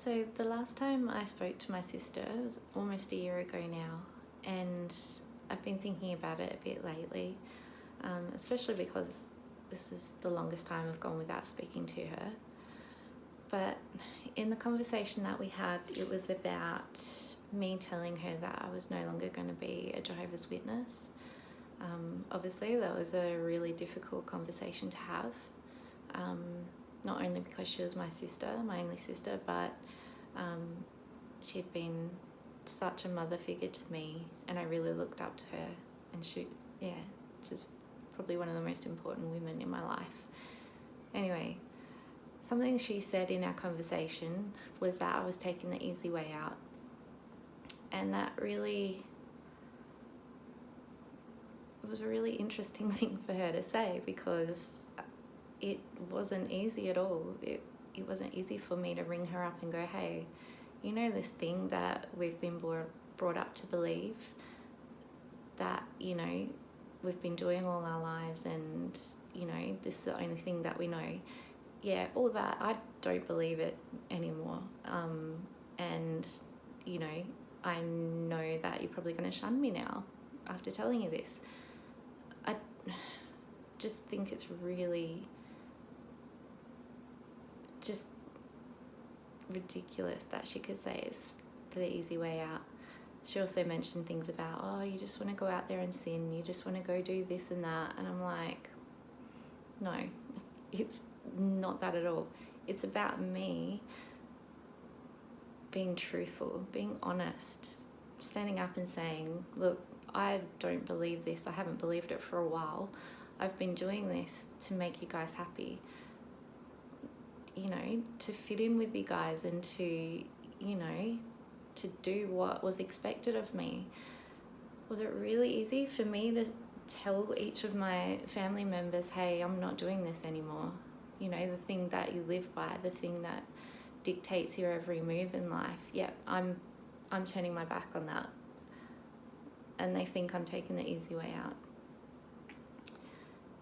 So the last time I spoke to my sister was almost a year ago now, and I've been thinking about it a bit lately, especially because this is the longest time I've gone without speaking to her. But in the conversation that we had, it was about me telling her that I was no longer going to be a Jehovah's Witness. Obviously, that was a really difficult conversation to have, not only because she was my sister, my only sister, but she had been such a mother figure to me, and I really looked up to her, and she's probably one of the most important women in my life. Anyway, something she said in our conversation was that I was taking the easy way out, and that really, it was a really interesting thing for her to say, because it wasn't easy at all. It wasn't easy for me to ring her up and go, hey, you know, this thing that we've been brought up to believe, that, you know, we've been doing all our lives, and, you know, this is the only thing that we know. Yeah, all that, I don't believe it anymore. And, you know, I know that you're probably going to shun me now after telling you this. I just think it's really just ridiculous that she could say it's the easy way out. She also mentioned things about, oh, you just want to go out there and sin, you just want to go do this and that. And I'm like, no, it's not that at all. It's about me being truthful, being honest, standing up and saying, look, I don't believe this. I haven't believed it for a while. I've been doing this to make you guys happy, you know, to fit in with you guys, and to, you know, to do what was expected of me. Was it really easy for me to tell each of my family members, hey, I'm not doing this anymore? You know, the thing that you live by, the thing that dictates your every move in life. Yeah, I'm turning my back on that. And they think I'm taking the easy way out.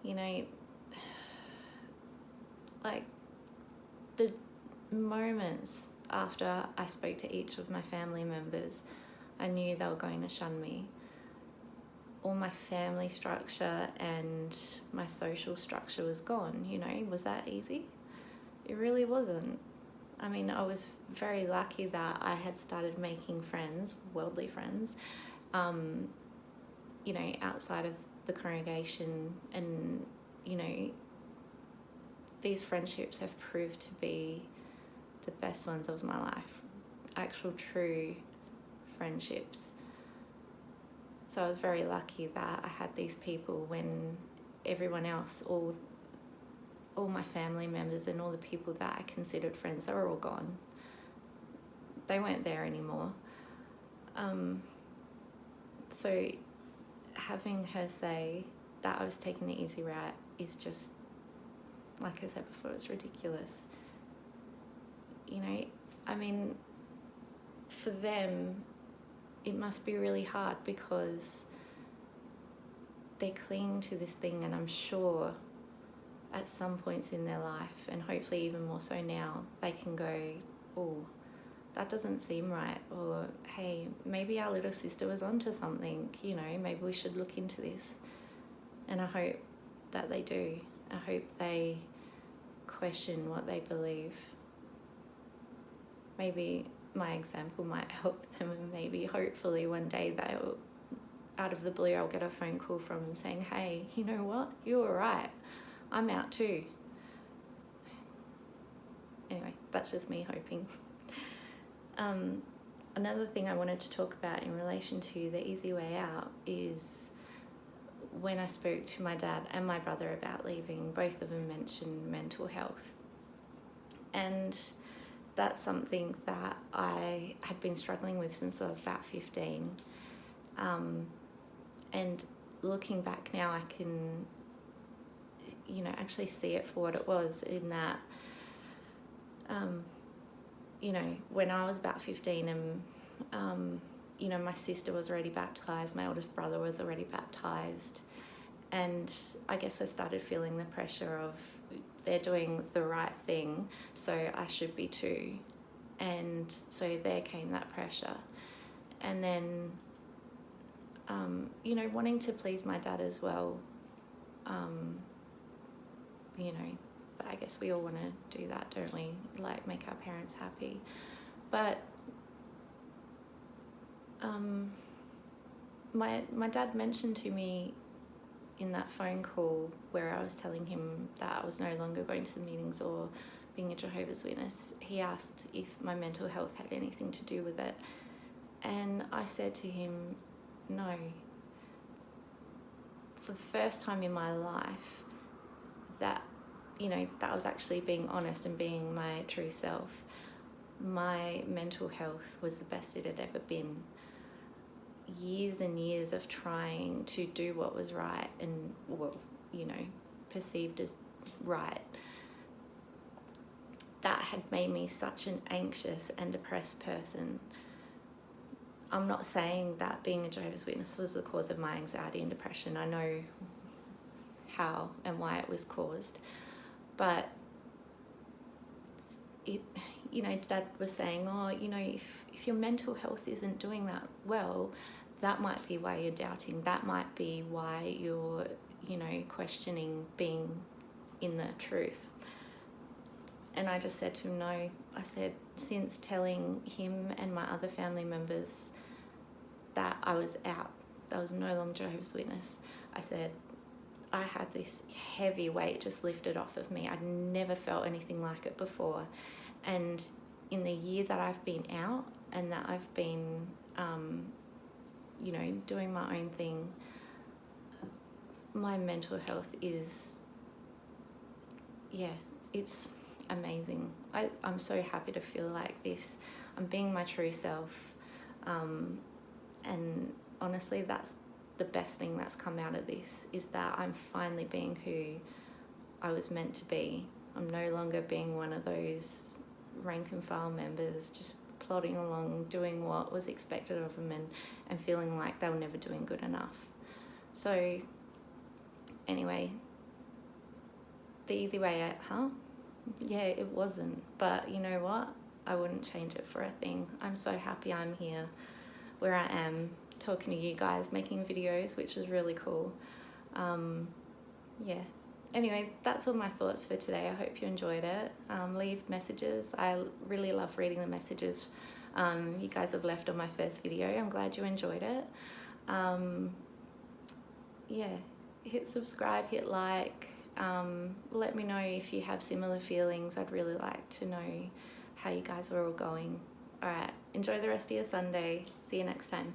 You know, like the moments after I spoke to each of my family members, I knew they were going to shun me. All my family structure and my social structure was gone, you know. Was that easy? It really wasn't. I mean, I was very lucky that I had started making friends, worldly friends, you know, outside of the congregation, and, you know, these friendships have proved to be the best ones of my life, actual true friendships. So I was very lucky that I had these people when everyone else, all my family members and all the people that I considered friends, they were all gone. They weren't there anymore. So having her say that I was taking the easy route is just, like I said before, it's ridiculous. You know, I mean, for them, it must be really hard because they cling to this thing, and I'm sure at some points in their life, and hopefully even more so now, they can go, oh, that doesn't seem right, or hey, maybe our little sister was onto something, you know, maybe we should look into this. And I hope that they do. I hope they question what they believe. Maybe my example might help them, and maybe hopefully one day they'll, out of the blue, I'll get a phone call from them saying, hey, you know what, you were right, I'm out too. Anyway, that's just me hoping. Another thing I wanted to talk about in relation to the easy way out is when I spoke to my dad and my brother about leaving, both of them mentioned mental health. And that's something that I had been struggling with since I was about 15. And looking back now, I can, you know, actually see it for what it was, in that, you know, when I was about 15 and, you know, my sister was already baptised, my oldest brother was already baptised, and I guess I started feeling the pressure of they're doing the right thing, so I should be too. And so there came that pressure. And then, you know, wanting to please my dad as well, you know, but I guess we all want to do that, don't we? Like, make our parents happy. But my dad mentioned to me in that phone call where I was telling him that I was no longer going to the meetings or being a Jehovah's Witness, he asked if my mental health had anything to do with it. And I said to him, no. For the first time in my life, that, you know, that was actually being honest and being my true self. My mental health was the best it had ever been. Years and years of trying to do what was right and, well, you know, perceived as right, that had made me such an anxious and depressed person. I'm not saying that being a Jehovah's Witness was the cause of my anxiety and depression. I know how and why it was caused. But it, you know, Dad was saying, oh, you know, if your mental health isn't doing that well, that might be why you're doubting. That might be why you're, you know, questioning being in the truth. And I just said to him, no. I said, since telling him and my other family members that I was out, that I was no longer Jehovah's Witness, I said, I had this heavy weight just lifted off of me. I'd never felt anything like it before. And in the year that I've been out and that I've been, you know, doing my own thing, my mental health is, yeah, it's amazing. I'm so happy to feel like this. I'm being my true self. And honestly, that's the best thing that's come out of this, is that I'm finally being who I was meant to be. I'm no longer being one of those rank and file members just plodding along, doing what was expected of them and feeling like they were never doing good enough. So anyway, the easy way out, huh? Yeah, it wasn't. But you know what? I wouldn't change it for a thing. I'm so happy I'm here where I am, talking to you guys, making videos, which is really cool. Yeah. Anyway, that's all my thoughts for today. I hope you enjoyed it. Leave messages. I really love reading the messages you guys have left on my first video. I'm glad you enjoyed it. Yeah, hit subscribe, hit like. Let me know if you have similar feelings. I'd really like to know how you guys are all going. All right, enjoy the rest of your Sunday. See you next time.